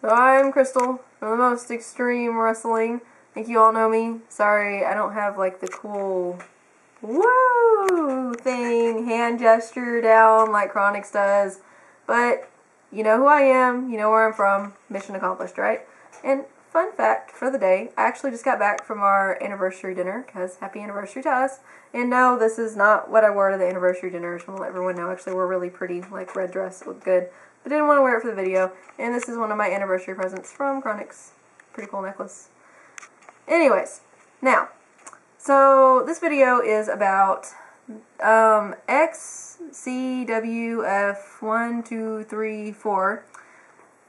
I'm Kristol from the Most Extreme Wrestling. I think you all know me. Sorry, I don't have like the cool woo thing, hand gesture down like Chronix does. But you know who I am, you know where I'm from. Mission accomplished, right? And fun fact for the day, I actually just got back from our anniversary dinner, because happy anniversary to us. And no, this is not what I wore to the anniversary dinner. I just want to let everyone know. Actually, we're really pretty, like red dress, looked good. But didn't want to wear it for the video. And this is one of my anniversary presents from Chronix. Pretty cool necklace. Anyways, now, so this video is about XCWF1234,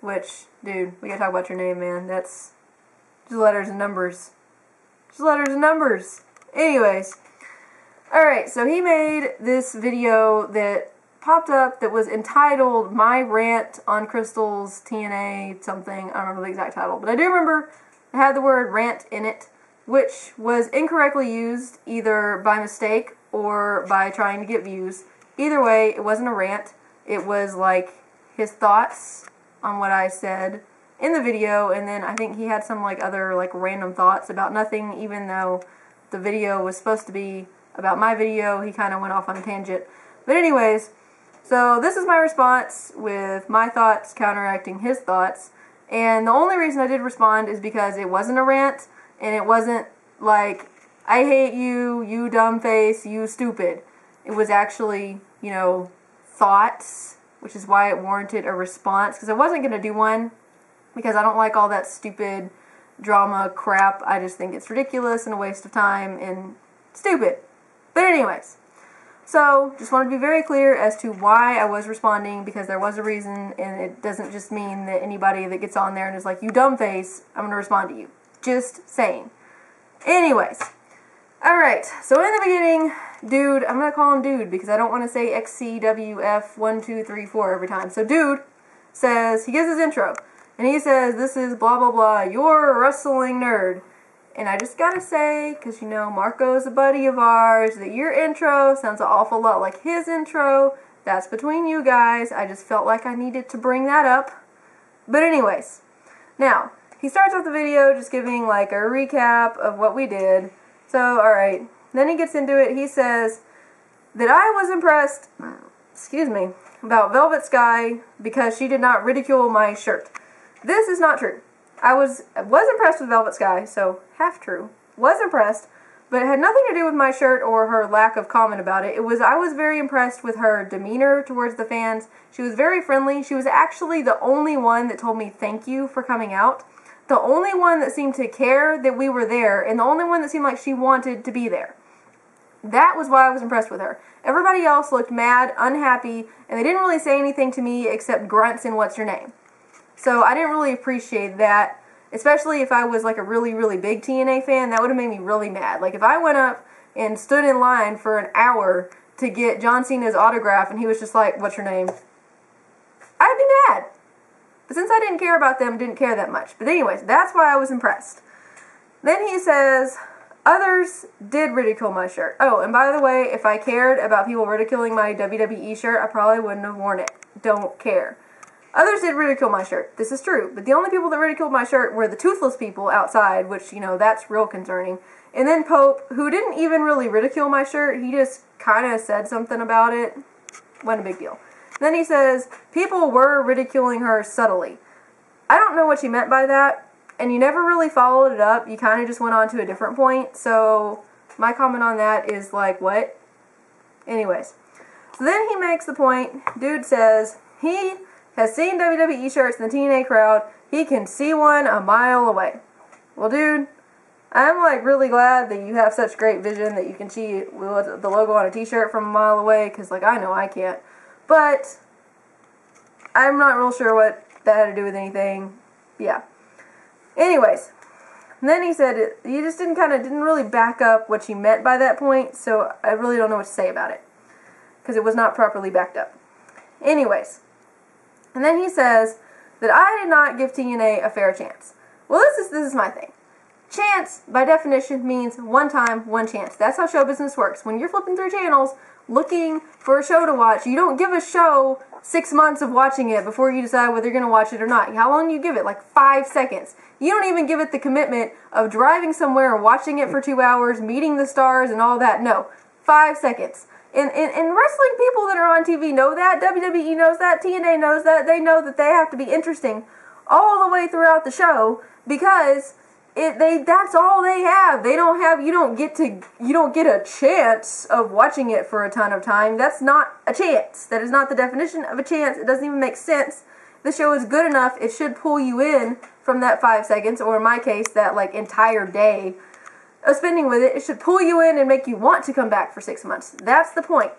which, dude, we gotta talk about your name, man. That's just letters and numbers. Just letters and numbers. Anyways, alright, so he made this video that popped up that was entitled My Rant on Kristol's TNA something. I don't remember the exact title, but I do remember it had the word rant in it, which was incorrectly used either by mistake or by trying to get views. Either way, it wasn't a rant. It was like his thoughts on what I said in the video, and then I think he had some like other like random thoughts about nothing, even though the video was supposed to be about my video. He kind of went off on a tangent. But anyways, so this is my response with my thoughts counteracting his thoughts. And the only reason I did respond is because it wasn't a rant, and it wasn't like, I hate you, you dumb face, you stupid. It was actually, you know, thoughts, which is why it warranted a response, because I wasn't going to do one, because I don't like all that stupid drama crap. I just think it's ridiculous and a waste of time and stupid. But anyways, so just wanted to be very clear as to why I was responding, because there was a reason, and it doesn't just mean that anybody that gets on there and is like, you dumb face, I'm going to respond to you. Just saying. Anyways, alright, so in the beginning, dude, I'm going to call him dude because I don't want to say XCWF1234 every time. So dude says, he gives his intro, and he says, this is blah blah blah, you're a wrestling nerd. And I just gotta say, because you know Marco's a buddy of ours, that your intro sounds an awful lot like his intro. That's between you guys. I just felt like I needed to bring that up. But anyways, now, he starts off the video just giving like a recap of what we did. So, alright. Then he gets into it. He says that I was impressed, excuse me, about Velvet Sky because she did not ridicule my shirt. This is not true. I was impressed with Velvet Sky, so half true. Was impressed, but it had nothing to do with my shirt or her lack of comment about it. I was very impressed with her demeanor towards the fans. She was very friendly. She was actually the only one that told me thank you for coming out. The only one that seemed to care that we were there, and the only one that seemed like she wanted to be there. That was why I was impressed with her. Everybody else looked mad, unhappy, and they didn't really say anything to me except grunts and what's your name. So I didn't really appreciate that, especially if I was like a really, really big TNA fan. That would have made me really mad. Like if I went up and stood in line for an hour to get John Cena's autograph and he was just like, what's your name? I'd be mad. But since I didn't care about them, didn't care that much. But anyways, that's why I was impressed. Then he says, others did ridicule my shirt. Oh, and by the way, if I cared about people ridiculing my WWE shirt, I probably wouldn't have worn it. Don't care. Others did ridicule my shirt. This is true. But the only people that ridiculed my shirt were the toothless people outside, which, you know, that's real concerning. And then Pope, who didn't even really ridicule my shirt. He just kind of said something about it. Wasn't a big deal. Then he says, people were ridiculing her subtly. I don't know what you meant by that. And you never really followed it up. You kind of just went on to a different point. So my comment on that is like, what? Anyways. So then he makes the point. Dude says, he has seen WWE shirts in the TNA crowd. He can see one a mile away. Well, dude, I'm like really glad that you have such great vision that you can see the logo on a t-shirt from a mile away, because like I know I can't. But I'm not real sure what that had to do with anything. Yeah. Anyways, then he said you just didn't really back up what you meant by that point, so I really don't know what to say about it, because it was not properly backed up. Anyways. And then he says that I did not give TNA a fair chance. Well, this is my thing. Chance, by definition, means one time, one chance. That's how show business works. When you're flipping through channels, looking for a show to watch, you don't give a show 6 months of watching it before you decide whether you're going to watch it or not. How long do you give it? Like 5 seconds. You don't even give it the commitment of driving somewhere and watching it for 2 hours, meeting the stars and all that. No, 5 seconds. And wrestling people that are on TV know that. WWE knows that. TNA knows that. They know that they have to be interesting all the way throughout the show because that's all they have. They don't have, you don't get a chance of watching it for a ton of time. That's not a chance. That is not the definition of a chance. It doesn't even make sense. The show is good enough, it should pull you in from that 5 seconds, or in my case, that like entire day of spending with it. It should pull you in and make you want to come back for 6 months. That's the point.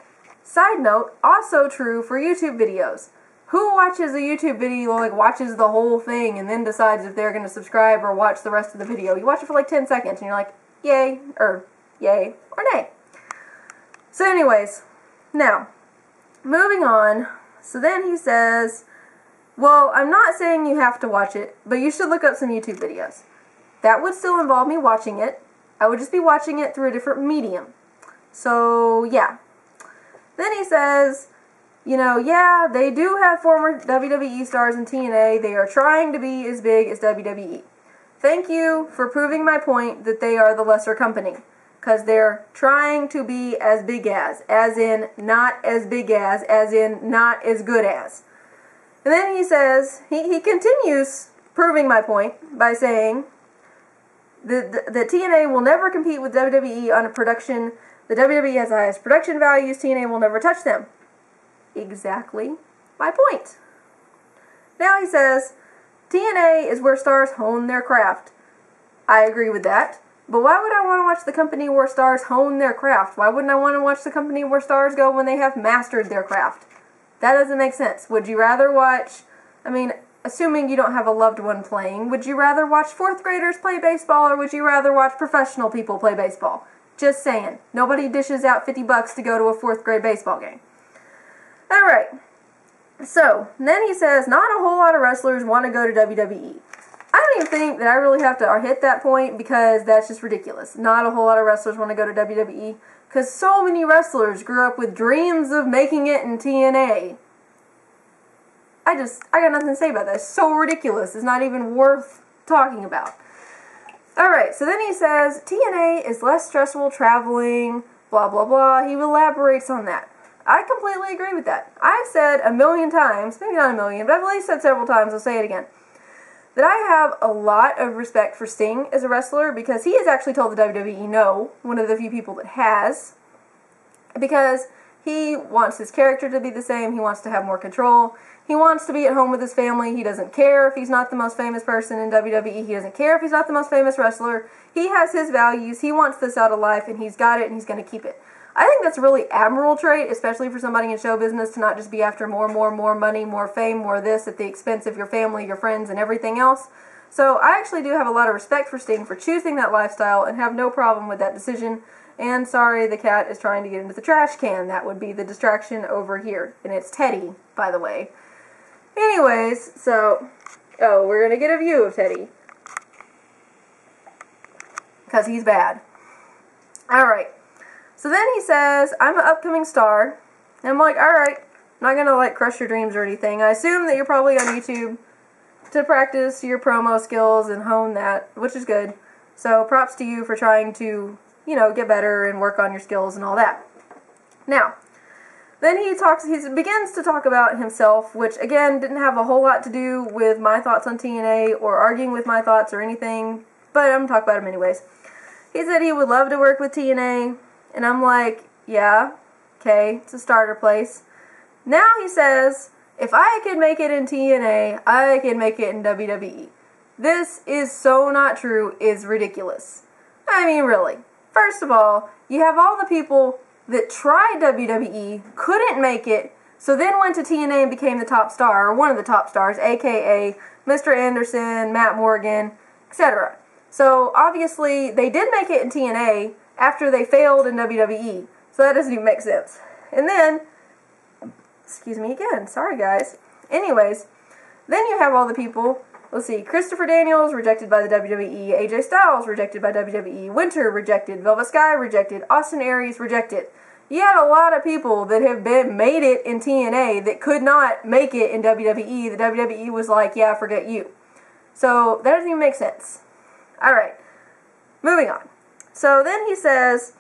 Side note, also true for YouTube videos. Who watches a YouTube video, like watches the whole thing and then decides if they're going to subscribe or watch the rest of the video? You watch it for like 10 seconds and you're like, yay, or nay. So anyways, now, moving on. So then he says, well, I'm not saying you have to watch it, but you should look up some YouTube videos. That would still involve me watching it. I would just be watching it through a different medium. So, yeah. Then he says, you know, yeah, they do have former WWE stars in TNA. They are trying to be as big as WWE. Thank you for proving my point that they are the lesser company. Because they're trying to be as big as in not as big as in not as good as. And then he says, he continues proving my point by saying that TNA will never compete with WWE on a production. The WWE has the highest production values. TNA will never touch them. Exactly my point. Now he says, TNA is where stars hone their craft. I agree with that. But why would I want to watch the company where stars hone their craft? Why wouldn't I want to watch the company where stars go when they have mastered their craft? That doesn't make sense. Would you rather watch, I mean, assuming you don't have a loved one playing, would you rather watch 4th graders play baseball or would you rather watch professional people play baseball? Just saying. Nobody dishes out $50 to go to a 4th grade baseball game. Alright, so then he says, not a whole lot of wrestlers want to go to WWE. I don't even think that I really have to hit that point because that's just ridiculous. Not a whole lot of wrestlers want to go to WWE because so many wrestlers grew up with dreams of making it in TNA. I got nothing to say about that. It's so ridiculous. It's not even worth talking about. Alright, so then he says, TNA is less stressful traveling, blah, blah, blah. He elaborates on that. I completely agree with that. I've said a million times, maybe not a million, but I've at least said several times, I'll say it again, that I have a lot of respect for Sting as a wrestler because he has actually told the WWE no, one of the few people that has, because he wants his character to be the same, he wants to have more control, he wants to be at home with his family, he doesn't care if he's not the most famous person in WWE, he doesn't care if he's not the most famous wrestler, he has his values, he wants this out of life, and he's got it, and he's going to keep it. I think that's a really admirable trait, especially for somebody in show business, to not just be after more money, more fame, more this at the expense of your family, your friends, and everything else. So I actually do have a lot of respect for Sting for choosing that lifestyle and have no problem with that decision. And sorry, the cat is trying to get into the trash can. That would be the distraction over here. And it's Teddy, by the way. Anyways, so, oh, we're going to get a view of Teddy. Because he's bad. Alright. So then he says, I'm an upcoming star. And I'm like, alright, I'm not going to like crush your dreams or anything. I assume that you're probably on YouTube to practice your promo skills and hone that, which is good. So props to you for trying to, you know, get better and work on your skills and all that. Now, then he begins to talk about himself, which again didn't have a whole lot to do with my thoughts on TNA or arguing with my thoughts or anything, but I'm going to talk about him anyways. He said he would love to work with TNA. And I'm like, yeah, okay, it's a starter place. Now he says, if I could make it in TNA, I could make it in WWE. This is so not true, is ridiculous. I mean, really. First of all, you have all the people that tried WWE, couldn't make it, so then went to TNA and became the top star, or one of the top stars, aka Mr. Anderson, Matt Morgan, etc. So obviously, they did make it in TNA, after they failed in WWE. So that doesn't even make sense. And then, excuse me again, sorry guys. Anyways, then you have all the people, let's see, Christopher Daniels, rejected by the WWE, AJ Styles, rejected by WWE, Winter, rejected, Velvet Sky, rejected, Austin Aries, rejected. You had a lot of people that have made it in TNA that could not make it in WWE. The WWE was like, yeah, forget you. So that doesn't even make sense. Alright, moving on. So then he says,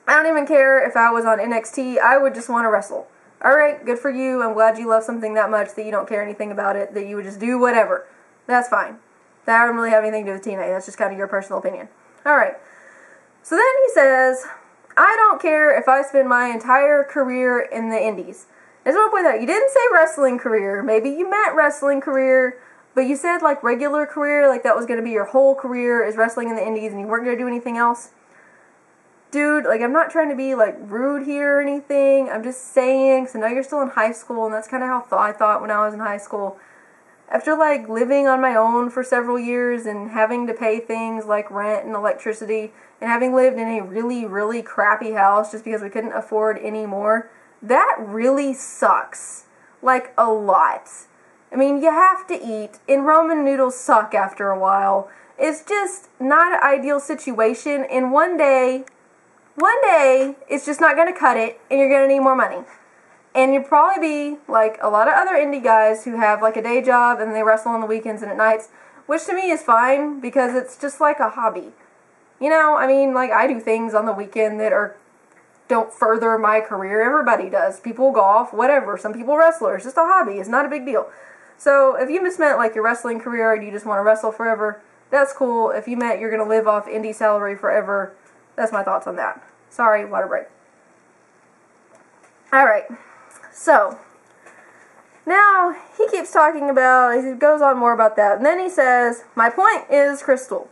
I don't even care if I was on NXT, I would just want to wrestle. Alright, good for you. I'm glad you love something that much that you don't care anything about it, that you would just do whatever. That's fine. That doesn't really have anything to do with TNA. That's just kind of your personal opinion. Alright. So then he says, I don't care if I spend my entire career in the indies. I just want to point out, you didn't say wrestling career. Maybe you meant wrestling career, but you said like regular career, like that was going to be your whole career is wrestling in the indies and you weren't going to do anything else. Dude, like I'm not trying to be like rude here or anything. I'm just saying, because I know you're still in high school and that's kind of how I thought when I was in high school. After like living on my own for several years and having to pay things like rent and electricity and having lived in a really, really crappy house just because we couldn't afford any more, that really sucks. Like a lot. I mean, you have to eat and ramen noodles suck after a while. It's just not an ideal situation and one day it's just not going to cut it and you're going to need more money. And you'd probably be like a lot of other indie guys who have like a day job and they wrestle on the weekends and at nights, which to me is fine because it's just like a hobby. You know, I mean, like I do things on the weekend that don't further my career. Everybody does. People golf, whatever. Some people wrestle. It's just a hobby. It's not a big deal. So if you just meant like your wrestling career and you just want to wrestle forever, that's cool. If you meant you're going to live off indie salary forever, that's my thoughts on that. Sorry, water break. Alright. So, now, he keeps talking about, he goes on more about that, and then he says, my point is Kristol.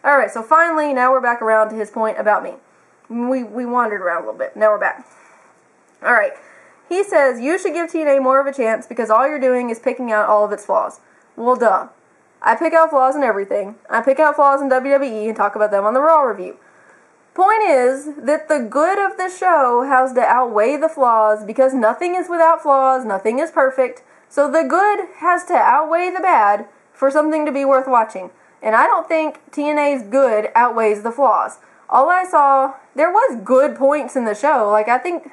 Alright, so finally, now we're back around to his point about me. We wandered around a little bit, now we're back. Alright, he says, you should give TNA more of a chance because all you're doing is picking out all of its flaws. Well, duh. I pick out flaws in everything. I pick out flaws in WWE and talk about them on the Raw review. Point is that the good of the show has to outweigh the flaws because nothing is without flaws, nothing is perfect. So the good has to outweigh the bad for something to be worth watching. And I don't think TNA's good outweighs the flaws. All I saw, there was good points in the show. Like I think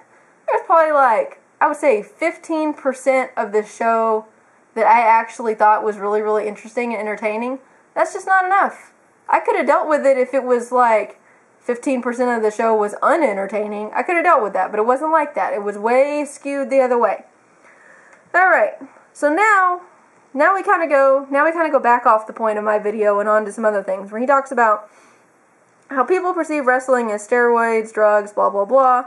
there's probably like, I would say 15% of the show that I actually thought was really, really interesting and entertaining. That's just not enough. I could have dealt with it if it was like 15% of the show was unentertaining. I could have dealt with that, but it wasn't like that. It was way skewed the other way. Alright, so now we kind of go back off the point of my video and on to some other things, where he talks about how people perceive wrestling as steroids, drugs, blah, blah, blah.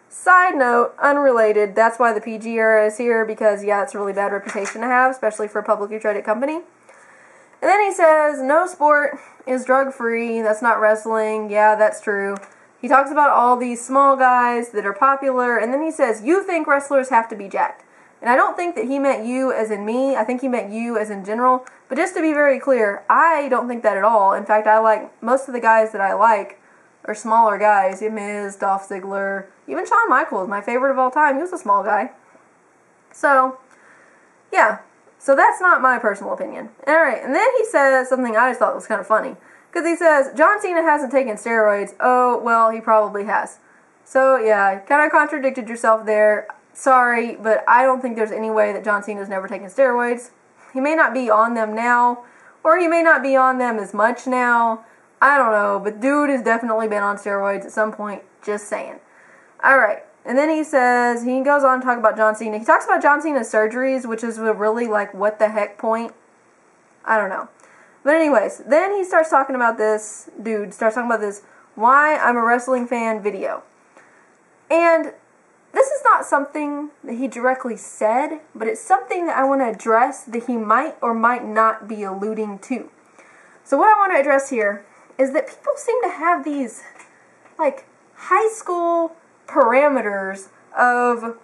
Side note, unrelated, that's why the PG era is here, because, yeah, it's a really bad reputation to have, especially for a publicly traded company. And then he says, no sport is drug-free, that's not wrestling, yeah, that's true. He talks about all these small guys that are popular, and then he says, you think wrestlers have to be jacked. And I don't think that he meant you as in me, I think he meant you as in general, but just to be very clear, I don't think that at all. In fact, I like, most of the guys that I like are smaller guys, Miz, Dolph Ziggler, even Shawn Michaels, my favorite of all time, he was a small guy. So, yeah. So that's not my personal opinion. Alright, and then he says something I just thought was kind of funny. Because he says, John Cena hasn't taken steroids. Oh, well, he probably has. So, yeah, kind of contradicted yourself there. Sorry, but I don't think there's any way that John Cena's never taken steroids. He may not be on them now, or he may not be on them as much now. I don't know, but dude has definitely been on steroids at some point. Just saying. Alright. And then he says, he goes on to talk about John Cena. He talks about John Cena's surgeries, which is a really, like, what the heck point. I don't know. But anyways, then he starts talking about this, why I'm a wrestling fan video. And this is not something that he directly said, but it's something that I want to address that he might or might not be alluding to. So what I want to address here is that people seem to have these, like, high school parameters of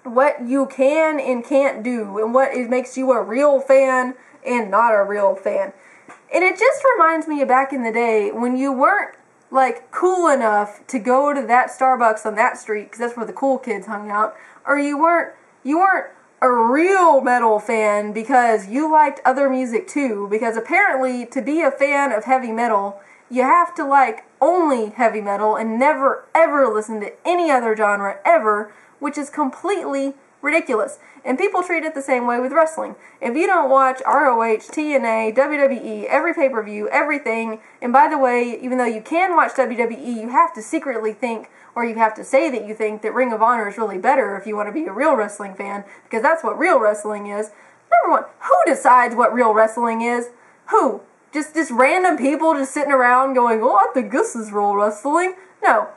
what you can and can't do and what makes you a real fan and not a real fan. And it just reminds me of back in the day when you weren't like cool enough to go to that Starbucks on that street because that's where the cool kids hung out, or you weren't a real metal fan because you liked other music too, because apparently to be a fan of heavy metal you have to like only heavy metal and never ever listen to any other genre ever, which is completely ridiculous. And people treat it the same way with wrestling. If you don't watch ROH, TNA, WWE, every pay-per-view, everything, and by the way, even though you can watch WWE, you have to secretly think, or you have to say that you think that Ring of Honor is really better if you want to be a real wrestling fan, because that's what real wrestling is. Number one, who decides what real wrestling is? Who? Just random people just sitting around going, oh, I think this is real wrestling. No.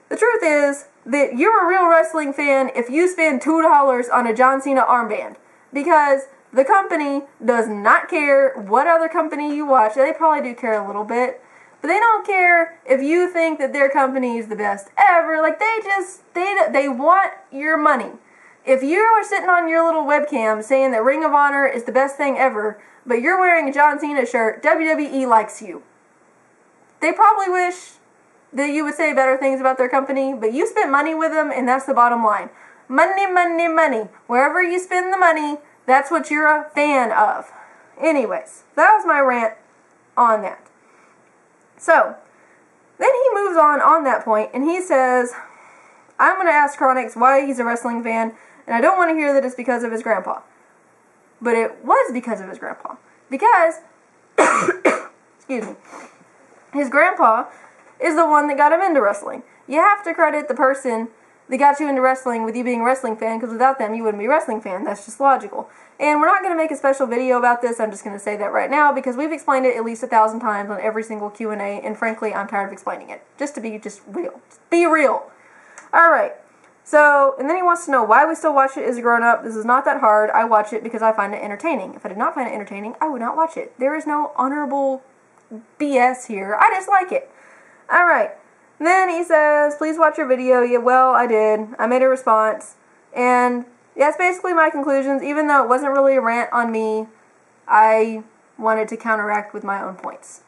The truth is that you're a real wrestling fan if you spend $2 on a John Cena armband. Because the company does not care what other company you watch. They probably do care a little bit. But they don't care if you think that their company is the best ever. Like, they want your money. If you are sitting on your little webcam saying that Ring of Honor is the best thing ever, but you're wearing a John Cena shirt, WWE likes you. They probably wish that you would say better things about their company, but you spent money with them, and that's the bottom line. Money, money, money. Wherever you spend the money, that's what you're a fan of. Anyways, that was my rant on that. So, then he moves on that point, and he says, I'm going to ask Chronix why he's a wrestling fan, and I don't want to hear that it's because of his grandpa. But it was because of his grandpa. Because, excuse me, his grandpa is the one that got him into wrestling. You have to credit the person that got you into wrestling with you being a wrestling fan, because without them you wouldn't be a wrestling fan. That's just logical. And we're not going to make a special video about this. I'm just going to say that right now, because we've explained it at least 1,000 times on every single Q&A, and frankly, I'm tired of explaining it. Just to be real. Just be real. Alright. So, and then he wants to know why we still watch it as a grown-up. This is not that hard. I watch it because I find it entertaining. If I did not find it entertaining, I would not watch it. There is no honorable BS here. I just like it. Alright. Then he says, please watch your video. Yeah, well, I did. I made a response. And that's basically my conclusions. Even though it wasn't really a rant on me, I wanted to counteract with my own points.